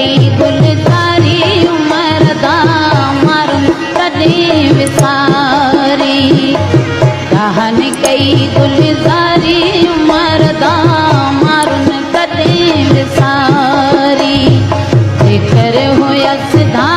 कई गुलजारी उमर दा मारून कदे विसारी जहान कई गुलजारी उमर दा मारून कदे विसारी जेकर होया सिधा